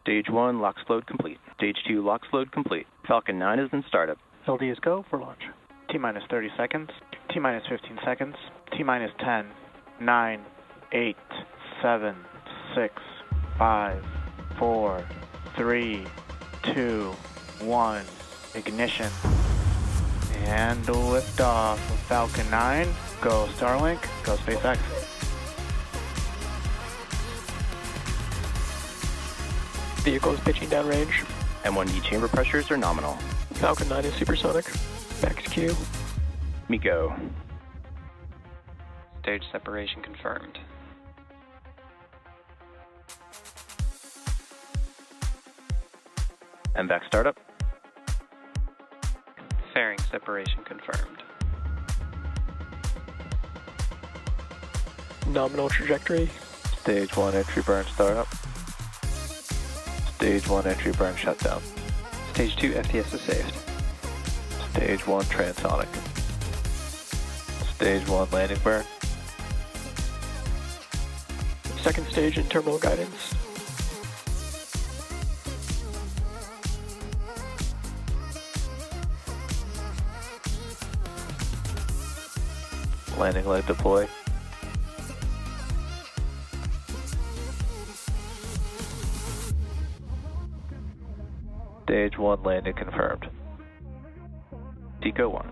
Stage 1 locks load complete. Stage 2 locks load complete. Falcon 9 is in startup. LD is go for launch. T-minus 30 seconds. T-minus 15 seconds. T-minus 10, 9, 8, 7, 6, 5, 4, 3, 2, 1. Ignition. And liftoff of Falcon 9. Go Starlink. Go SpaceX. Vehicle is pitching downrange. M1D chamber pressures are nominal. Falcon 9 is supersonic. Back to Q. MECO. Stage separation confirmed. MVAC startup. Fairing separation confirmed. Nominal trajectory. Stage 1 entry burn startup. Stage 1 entry burn shutdown. Stage 2 FTS is saved. Stage 1 transonic. Stage 1 landing burn. Second stage in terminal guidance. Landing leg deploy. Stage 1 landing confirmed. Deco 1.